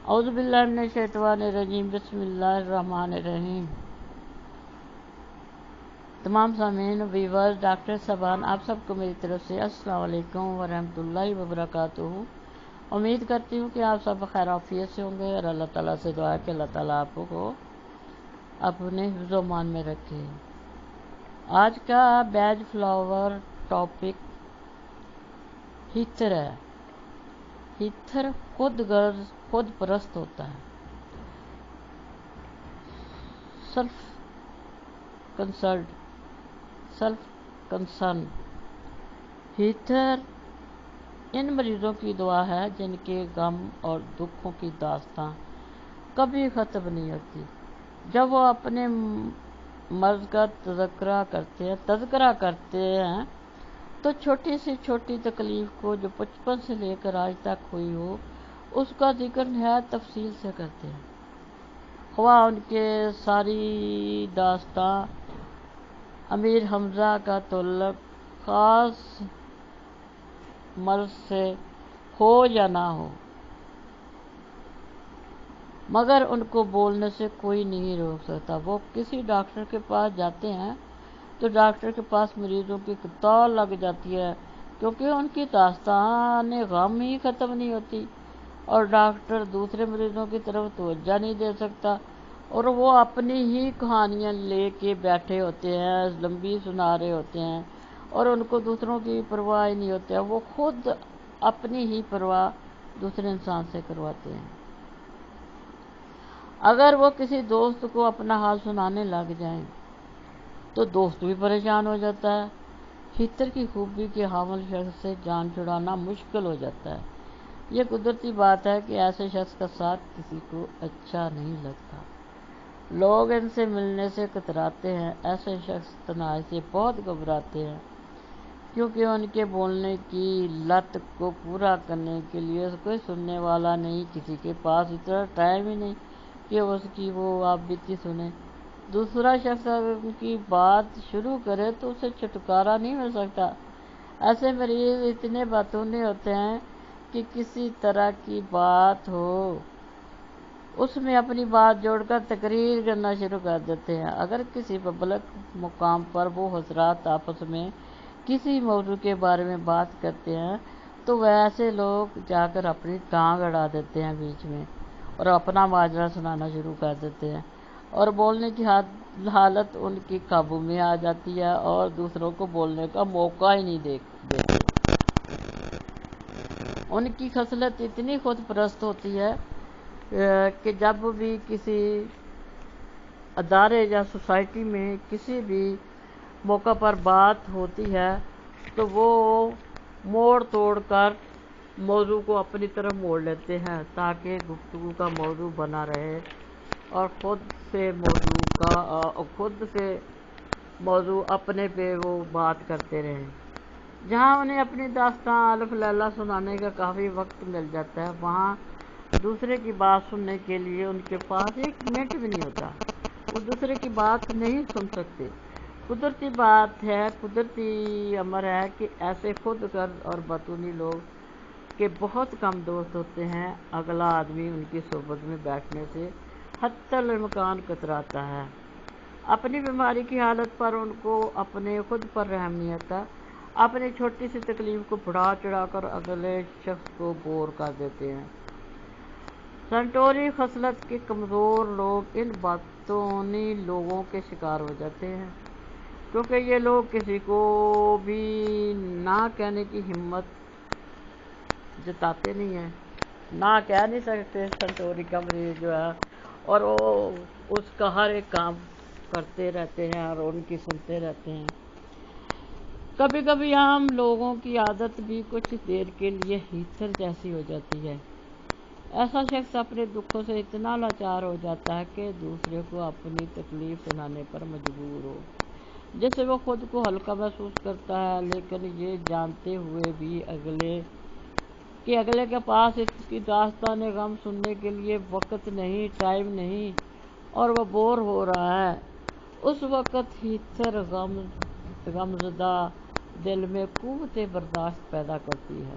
اعوذ باللہ من الشیطان الرجیم، بسم اللہ الرحمن الرحیم۔ تمام سامعین ویورز، ڈاکٹر صاحبان، آپ سب کو میری طرف سے السلام علیکم ورحمۃ اللہ وبرکاتہ۔ امید کرتی ہوں کہ آپ سب خیر عافیت سے ہوں گے اور اللہ تعالیٰ سے دعا ہے کہ اللہ تعالیٰ آپ کو اپنے حفظ و امان میں رکھے۔ آج کا بیج فلاور ٹاپک ہیتھر ہے۔ ہیتھر خود غرض، خود پرست ہوتا ہے، سیلف کنسرن۔ ہیتھر ان مریضوں کی دعا ہے جن کے غم اور دکھوں کی داستاں کبھی ختم نہیں ہوتی۔ جب وہ اپنے مرض کا تذکرہ کرتے ہیں تو چھوٹی سے چھوٹی تکلیف کو جو بچپن سے لے کر آج تک ہوئی ہو اس کا ذکر نہایت تفصیل سے کرتے ہیں، خواہ ان کے ساری داستاں امیر حمزہ کا تعلق خاص مرض سے ہو یا نہ ہو، مگر ان کو بولنے سے کوئی نہیں روک سکتا۔ وہ کسی ڈاکٹر کے پاس جاتے ہیں تو ڈاکٹر کے پاس مریضوں کی قطار لگ جاتی ہے، کیونکہ ان کی داستان غم ہی ختم نہیں ہوتی اور ڈاکٹر دوسرے مریضوں کی طرف توجہ نہیں دے سکتا، اور وہ اپنی ہی کہانیاں لے کے بیٹھے ہوتے ہیں، لمبی سنا رہے ہوتے ہیں اور ان کو دوسروں کی پرواہ نہیں ہوتی۔ وہ خود اپنی ہی پرواہ دوسرے انسان سے کرواتے ہیں۔ اگر وہ کسی دوست کو اپنا حال سنانے لگ جائیں تو دوست بھی پریشان ہو جاتا ہے۔ ہیتھر کی خوبی کے حامل شخص سے جان چھڑانا مشکل ہو جاتا ہے۔ یہ قدرتی بات ہے کہ ایسے شخص کا ساتھ کسی کو اچھا نہیں لگتا۔ لوگ ان سے ملنے سے کتراتے ہیں۔ ایسے شخص تنہائی سے بہت گھبراتے ہیں، کیونکہ ان کے بولنے کی لت کو پورا کرنے کے لیے کوئی سننے والا نہیں، کسی کے پاس اتنا ٹائم ہی نہیں کہ اس کی وہ آپ بیتی سنیں۔ دوسرا شخص اگر ان کی بات شروع کرے تو اسے چھٹکارا نہیں مل سکتا۔ ایسے مریض اتنے باتونے ہوتے ہیں کہ کسی طرح کی بات ہو اس میں اپنی بات جوڑ کر تقریر کرنا شروع کر دیتے ہیں۔ اگر کسی پبلک مقام پر وہ حضرات آپس میں کسی موضوع کے بارے میں بات کرتے ہیں تو ویسے لوگ جا کر اپنی ٹانگ اڑا دیتے ہیں بیچ میں اور اپنا ماجرا سنانا شروع کر دیتے ہیں، اور بولنے کی حالت ان کی قابو میں آ جاتی ہے اور دوسروں کو بولنے کا موقع ہی نہیں دیتے۔ ان کی خصلت اتنی خود پرست ہوتی ہے کہ جب بھی کسی ادارے یا سوسائٹی میں کسی بھی موقع پر بات ہوتی ہے تو وہ موڑ توڑ کر موضوع کو اپنی طرف موڑ لیتے ہیں تاکہ گفتگو کا موضوع بنا رہے اور خود سے موضوع اپنے پہ وہ بات کرتے رہیں۔ جہاں انہیں اپنی داستان الف لیلہ سنانے کا کافی وقت مل جاتا ہے، وہاں دوسرے کی بات سننے کے لیے ان کے پاس ایک منٹ بھی نہیں ہوتا۔ وہ دوسرے کی بات نہیں سن سکتے۔ قدرتی بات ہے، قدرتی امر ہے کہ ایسے خود غرض اور باتونی لوگ کے بہت کم دوست ہوتے ہیں۔ اگلا آدمی ان کی صحبت میں بیٹھنے سے حتی الامکان کتراتا ہے۔ اپنی بیماری کی حالت پر ان کو اپنے خود پر رحم نہیں آتا۔ اپنی چھوٹی سی تکلیف کو بڑھا چڑھا کر اگلے شخص کو بور کر دیتے ہیں۔ سنٹوری خصلت کے کمزور لوگ ان باتونی لوگوں کے شکار ہو جاتے ہیں، کیونکہ یہ لوگ کسی کو بھی نہ کہنے کی ہمت جتاتے نہیں ہیں، نہ کہہ نہیں سکتے۔ سنٹوری کا مریض جو ہے اور وہ اس کا ہر ایک کام کرتے رہتے ہیں اور ان کی سنتے رہتے ہیں۔ کبھی کبھی عام لوگوں کی عادت بھی کچھ دیر کے لیے ہیتھر جیسی ہو جاتی ہے۔ ایسا شخص اپنے دکھوں سے اتنا لاچار ہو جاتا ہے کہ دوسرے کو اپنی تکلیف سنانے پر مجبور ہو، جس سے وہ خود کو ہلکا محسوس کرتا ہے، لیکن یہ جانتے ہوئے بھی کہ اگلے کے پاس اس کی داستان غم سننے کے لیے وقت نہیں، ٹائم نہیں اور وہ بور ہو رہا ہے، اس وقت ہیتھر غمزدہ دل میں قوت برداشت پیدا کرتی ہے۔